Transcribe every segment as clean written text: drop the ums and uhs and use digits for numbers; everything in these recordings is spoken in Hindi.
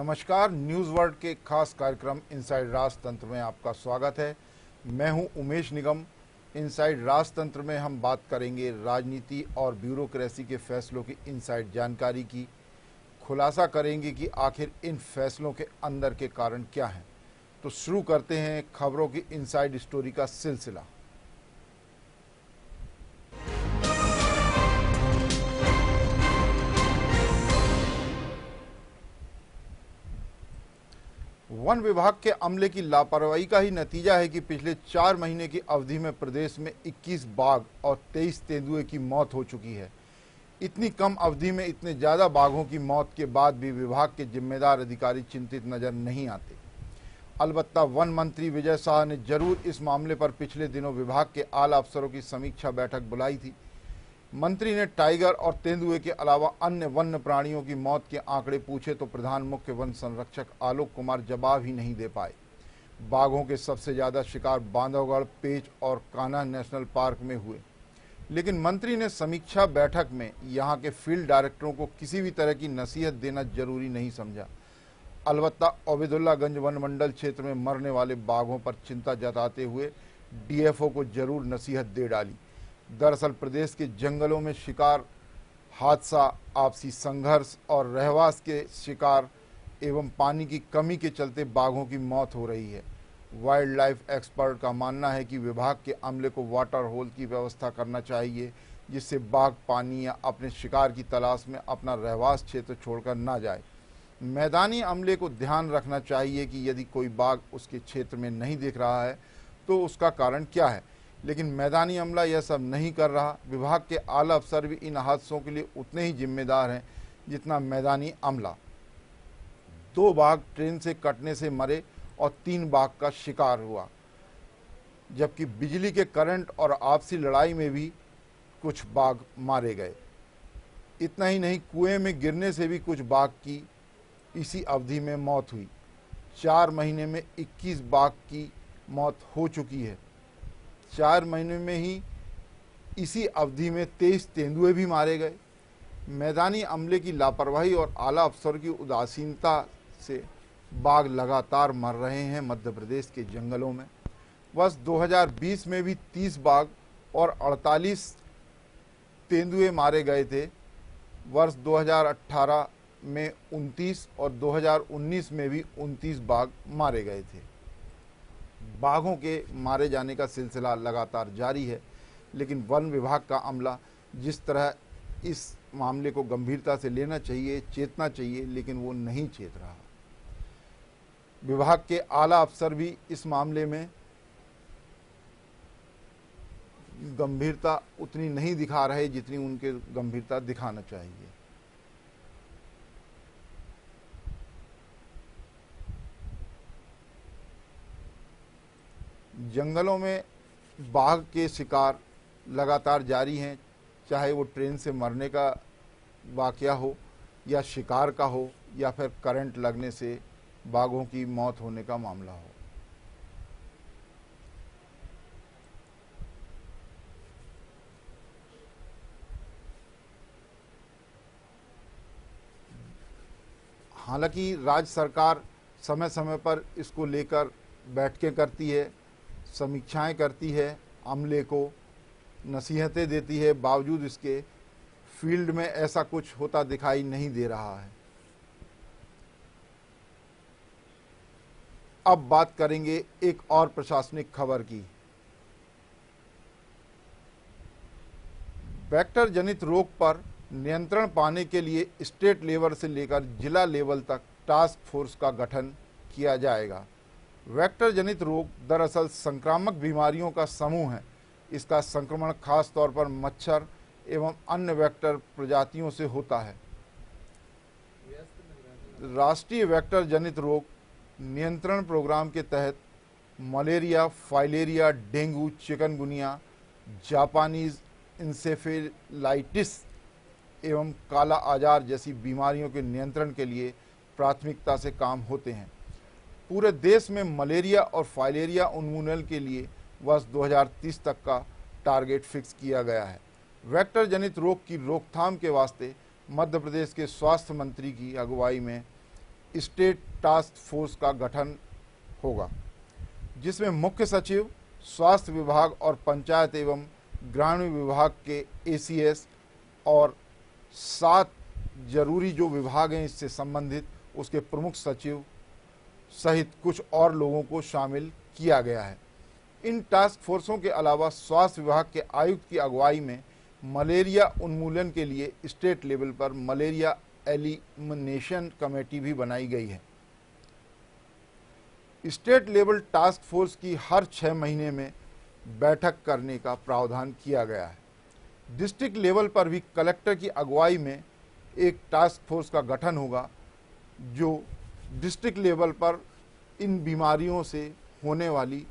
नमस्कार, न्यूज़ वर्ल्ड के खास कार्यक्रम इनसाइड राजतंत्र में आपका स्वागत है। मैं हूं उमेश निगम। इनसाइड राजतंत्र में हम बात करेंगे राजनीति और ब्यूरोक्रेसी के फैसलों की इनसाइड जानकारी की। खुलासा करेंगे कि आखिर इन फैसलों के अंदर के कारण क्या हैं। तो शुरू करते हैं खबरों की इनसाइड स्टोरी का सिलसिला। वन विभाग के अमले की लापरवाही का ही नतीजा है कि पिछले 4 महीने की अवधि में प्रदेश में 21 बाघ और 23 तेंदुए की मौत हो चुकी है। इतनी कम अवधि में इतने ज़्यादा बाघों की मौत के बाद भी विभाग के जिम्मेदार अधिकारी चिंतित नजर नहीं आते। अलबत्ता वन मंत्री विजय शाह ने जरूर इस मामले पर पिछले दिनों विभाग के आला अफसरों की समीक्षा बैठक बुलाई थी। मंत्री ने टाइगर और तेंदुए के अलावा अन्य वन्य प्राणियों की मौत के आंकड़े पूछे तो प्रधान मुख्य वन संरक्षक आलोक कुमार जवाब ही नहीं दे पाए। बाघों के सबसे ज़्यादा शिकार बांधवगढ़, पेंच और कान्हा नेशनल पार्क में हुए, लेकिन मंत्री ने समीक्षा बैठक में यहाँ के फील्ड डायरेक्टरों को किसी भी तरह की नसीहत देना जरूरी नहीं समझा। अलबत्ता ओबेदुल्लागंज वन मंडल क्षेत्र में मरने वाले बाघों पर चिंता जताते हुए डीएफओ को जरूर नसीहत दे डाली। दरअसल प्रदेश के जंगलों में शिकार, हादसा, आपसी संघर्ष और रहवास के शिकार एवं पानी की कमी के चलते बाघों की मौत हो रही है। वाइल्ड लाइफ एक्सपर्ट का मानना है कि विभाग के अमले को वाटर होल की व्यवस्था करना चाहिए, जिससे बाघ पानी या अपने शिकार की तलाश में अपना रहवास क्षेत्र छोड़कर ना जाए। मैदानी अमले को ध्यान रखना चाहिए कि यदि कोई बाघ उसके क्षेत्र में नहीं दिख रहा है तो उसका कारण क्या है, लेकिन मैदानी अमला यह सब नहीं कर रहा। विभाग के आला अफसर भी इन हादसों के लिए उतने ही जिम्मेदार हैं जितना मैदानी अमला। 2 बाघ ट्रेन से कटने से मरे और 3 बाघ का शिकार हुआ, जबकि बिजली के करंट और आपसी लड़ाई में भी कुछ बाघ मारे गए। इतना ही नहीं, कुएं में गिरने से भी कुछ बाघ की इसी अवधि में मौत हुई। 4 महीने में 21 बाघ की मौत हो चुकी है। 4 महीने में ही इसी अवधि में 23 तेंदुए भी मारे गए। मैदानी अमले की लापरवाही और आला अफसर की उदासीनता से बाघ लगातार मर रहे हैं मध्य प्रदेश के जंगलों में। वर्ष 2020 में भी 30 बाघ और 48 तेंदुए मारे गए थे। वर्ष 2018 में 29 और 2019 में भी 29 बाघ मारे गए थे। बाघों के मारे जाने का सिलसिला लगातार जारी है, लेकिन वन विभाग का अमला जिस तरह इस मामले को गंभीरता से लेना चाहिए, चेतना चाहिए, लेकिन वो नहीं चेत रहा। विभाग के आला अफसर भी इस मामले में गंभीरता उतनी नहीं दिखा रहे जितनी उनके गंभीरता दिखाना चाहिए। जंगलों में बाघ के शिकार लगातार जारी हैं, चाहे वो ट्रेन से मरने का वाकया हो या शिकार का हो या फिर करंट लगने से बाघों की मौत होने का मामला हो। हालांकि राज्य सरकार समय समय पर इसको लेकर बैठकें करती है, समीक्षाएं करती है, अमले को नसीहतें देती है, बावजूद इसके फील्ड में ऐसा कुछ होता दिखाई नहीं दे रहा है। अब बात करेंगे एक और प्रशासनिक खबर की। वेक्टर जनित रोग पर नियंत्रण पाने के लिए स्टेट लेवल से लेकर जिला लेवल तक टास्क फोर्स का गठन किया जाएगा। वेक्टर जनित रोग दरअसल संक्रामक बीमारियों का समूह है। इसका संक्रमण खास तौर पर मच्छर एवं अन्य वेक्टर प्रजातियों से होता है। राष्ट्रीय वेक्टर जनित रोग नियंत्रण प्रोग्राम के तहत malaria, filaria, dengue, chikungunya, Japanese encephalitis एवं काला आजार जैसी बीमारियों के नियंत्रण के लिए प्राथमिकता से काम होते हैं। पूरे देश में मलेरिया और फाइलेरिया उन्मूलन के लिए वर्ष 2030 तक का टारगेट फिक्स किया गया है। वेक्टर जनित रोग की रोकथाम के वास्ते मध्य प्रदेश के स्वास्थ्य मंत्री की अगुवाई में स्टेट टास्क फोर्स का गठन होगा, जिसमें मुख्य सचिव, स्वास्थ्य विभाग और पंचायत एवं ग्रामीण विभाग के एसीएस और 7 जरूरी जो विभाग हैं इससे संबंधित उसके प्रमुख सचिव सहित कुछ और लोगों को शामिल किया गया है। इन टास्क फोर्सों के अलावा स्वास्थ्य विभाग के आयुक्त की अगुवाई में मलेरिया उन्मूलन के लिए स्टेट लेवल पर मलेरिया एलिमिनेशन कमेटी भी बनाई गई है। स्टेट लेवल टास्क फोर्स की हर 6 महीने में बैठक करने का प्रावधान किया गया है। डिस्ट्रिक्ट लेवल पर भी कलेक्टर की अगुवाई में एक टास्क फोर्स का गठन होगा, जो डिस्ट्रिक्ट लेवल पर इन बीमारियों से होने वाली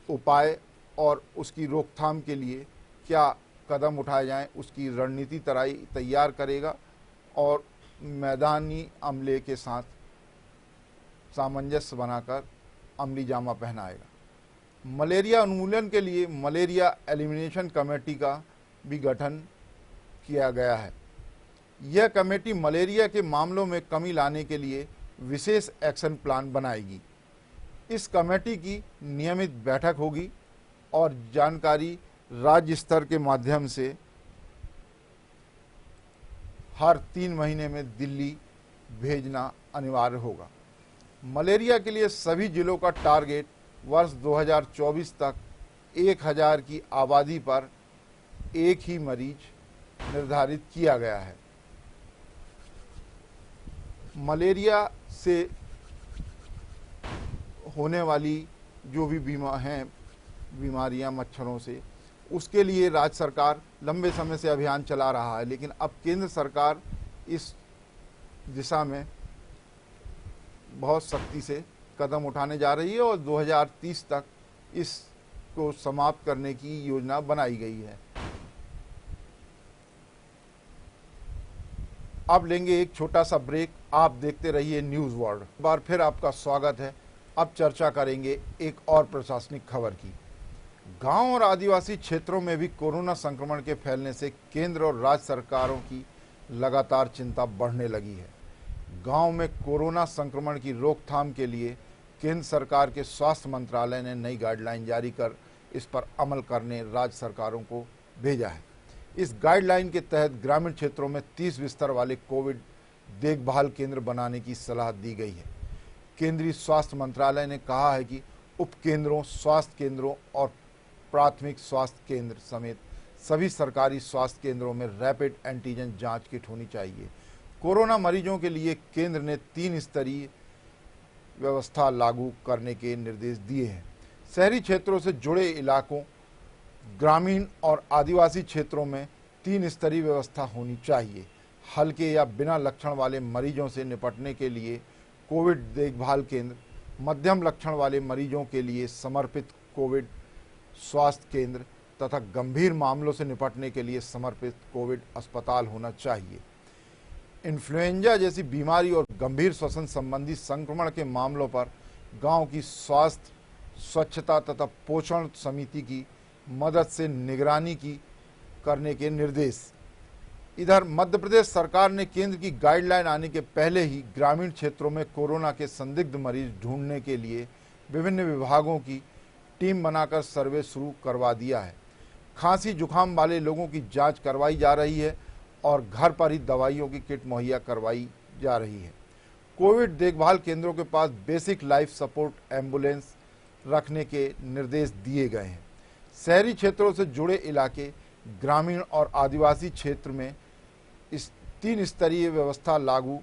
उपाय और उसकी रोकथाम के लिए क्या कदम उठाए जाएं उसकी रणनीति तैयार करेगा और मैदानी अमले के साथ सामंजस्य बनाकर अमली जामा पहनाएगा। मलेरिया उन्मूलन के लिए मलेरिया एलिमिनेशन कमेटी का भी गठन किया गया है। यह कमेटी मलेरिया के मामलों में कमी लाने के लिए विशेष एक्शन प्लान बनाएगी। इस कमेटी की नियमित बैठक होगी और जानकारी राज्य स्तर के माध्यम से हर 3 महीने में दिल्ली भेजना अनिवार्य होगा। मलेरिया के लिए सभी जिलों का टारगेट वर्ष 2024 तक 1000 की आबादी पर एक ही मरीज निर्धारित किया गया है। मलेरिया से होने वाली जो भी बीमारियां मच्छरों से, उसके लिए राज्य सरकार लंबे समय से अभियान चला रहा है, लेकिन अब केंद्र सरकार इस दिशा में बहुत सख्ती से कदम उठाने जा रही है और 2030 तक इसको समाप्त करने की योजना बनाई गई है। अब लेंगे एक छोटा सा ब्रेक। आप देखते रहिए न्यूज़ वर्ल्ड। एक बार फिर आपका स्वागत है। अब चर्चा करेंगे एक और प्रशासनिक खबर की। गांव और आदिवासी क्षेत्रों में भी कोरोना संक्रमण के फैलने से केंद्र और राज्य सरकारों की लगातार चिंता बढ़ने लगी है। गांव में कोरोना संक्रमण की रोकथाम के लिए केंद्र सरकार के स्वास्थ्य मंत्रालय ने नई गाइडलाइन जारी कर इस पर अमल करने राज्य सरकारों को भेजा है। इस गाइडलाइन के तहत ग्रामीण क्षेत्रों में 30 बिस्तर वाले कोविड देखभाल केंद्र बनाने की सलाह दी गई है। केंद्रीय स्वास्थ्य मंत्रालय ने कहा है कि उपकेंद्रों, स्वास्थ्य केंद्रों और प्राथमिक स्वास्थ्य केंद्र समेत सभी सरकारी स्वास्थ्य केंद्रों में रैपिड एंटीजन जांच किट होनी चाहिए। कोरोना मरीजों के लिए केंद्र ने 3 स्तरीय व्यवस्था लागू करने के निर्देश दिए हैं। शहरी क्षेत्रों से जुड़े इलाकों, ग्रामीण और आदिवासी क्षेत्रों में 3 स्तरीय व्यवस्था होनी चाहिए। हल्के या बिना लक्षण वाले मरीजों से निपटने के लिए कोविड देखभाल केंद्र, मध्यम लक्षण वाले मरीजों के लिए समर्पित कोविड स्वास्थ्य केंद्र तथा गंभीर मामलों से निपटने के लिए समर्पित कोविड अस्पताल होना चाहिए। इन्फ्लुएंजा जैसी बीमारी और गंभीर श्वसन संबंधी संक्रमण के मामलों पर गांव की स्वास्थ्य, स्वच्छता तथा पोषण समिति की मदद से निगरानी करने के निर्देश। इधर मध्य प्रदेश सरकार ने केंद्र की गाइडलाइन आने के पहले ही ग्रामीण क्षेत्रों में कोरोना के संदिग्ध मरीज ढूंढने के लिए विभिन्न विभागों की टीम बनाकर सर्वे शुरू करवा दिया है। खांसी जुकाम वाले लोगों की जांच करवाई जा रही है और घर पर ही दवाइयों की किट मुहैया करवाई जा रही है। कोविड देखभाल केंद्रों के पास बेसिक लाइफ सपोर्ट एम्बुलेंस रखने के निर्देश दिए गए हैं। शहरी क्षेत्रों से जुड़े इलाके, ग्रामीण और आदिवासी क्षेत्र में इस 3 स्तरीय व्यवस्था लागू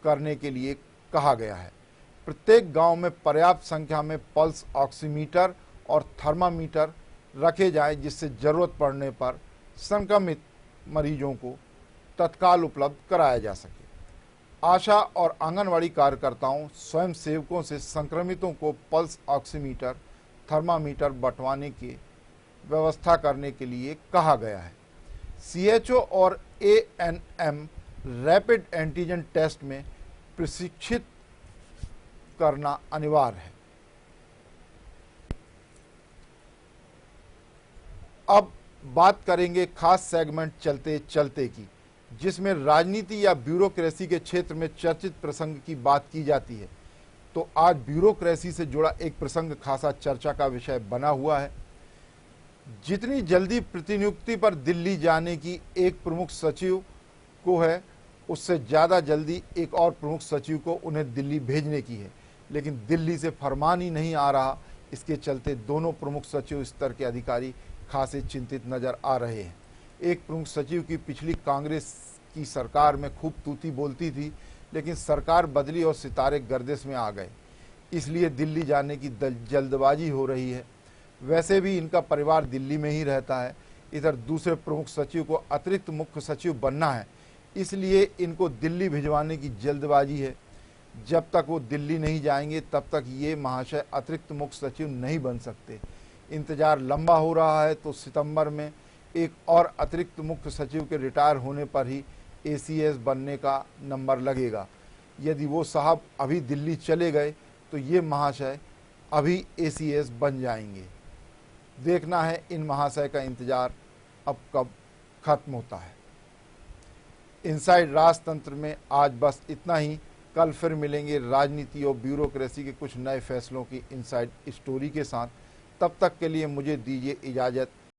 करने के लिए कहा गया है। प्रत्येक गांव में पर्याप्त संख्या में पल्स ऑक्सीमीटर और थर्मामीटर रखे जाएं, जिससे जरूरत पड़ने पर संक्रमित मरीजों को तत्काल उपलब्ध कराया जा सके। आशा और आंगनवाड़ी कार्यकर्ताओं, स्वयं सेवकों से संक्रमितों को पल्स ऑक्सीमीटर, थर्मामीटर बंटवाने की व्यवस्था करने के लिए कहा गया है। सीएचओ और एएनएम रैपिड एंटीजन टेस्ट में प्रशिक्षित करना अनिवार्य है। अब बात करेंगे खास सेगमेंट चलते चलते की। जिसमें राजनीति या ब्यूरोक्रेसी के क्षेत्र में चर्चित प्रसंग की बात की जाती है, तो आज ब्यूरोक्रेसी से जुड़ा एक प्रसंग खासा चर्चा का विषय बना हुआ है। जितनी जल्दी प्रतिनियुक्ति पर दिल्ली जाने की एक प्रमुख सचिव को है, उससे ज़्यादा जल्दी एक और प्रमुख सचिव को उन्हें दिल्ली भेजने की है, लेकिन दिल्ली से फरमान ही नहीं आ रहा। इसके चलते दोनों प्रमुख सचिव स्तर के अधिकारी खासे चिंतित नजर आ रहे हैं। एक प्रमुख सचिव की पिछली कांग्रेस की सरकार में खूब तूती बोलती थी, लेकिन सरकार बदली और सितारे गर्दिश में आ गए, इसलिए दिल्ली जाने की जल्दबाजी हो रही है। वैसे भी इनका परिवार दिल्ली में ही रहता है। इधर दूसरे प्रमुख सचिव को अतिरिक्त मुख्य सचिव बनना है, इसलिए इनको दिल्ली भिजवाने की जल्दबाजी है। जब तक वो दिल्ली नहीं जाएंगे तब तक ये महाशय अतिरिक्त मुख्य सचिव नहीं बन सकते। इंतजार लंबा हो रहा है, तो सितंबर में एक और अतिरिक्त मुख्य सचिव के रिटायर होने पर ही एसीएस बनने का नंबर लगेगा। यदि वो साहब अभी दिल्ली चले गए तो ये महाशय अभी एसीएस बन जाएंगे। देखना है इन महाशय का इंतजार अब कब खत्म होता है। इनसाइड राजतंत्र में आज बस इतना ही। कल फिर मिलेंगे राजनीति और ब्यूरोक्रेसी के कुछ नए फैसलों की इनसाइड स्टोरी के साथ। तब तक के लिए मुझे दीजिए इजाज़त।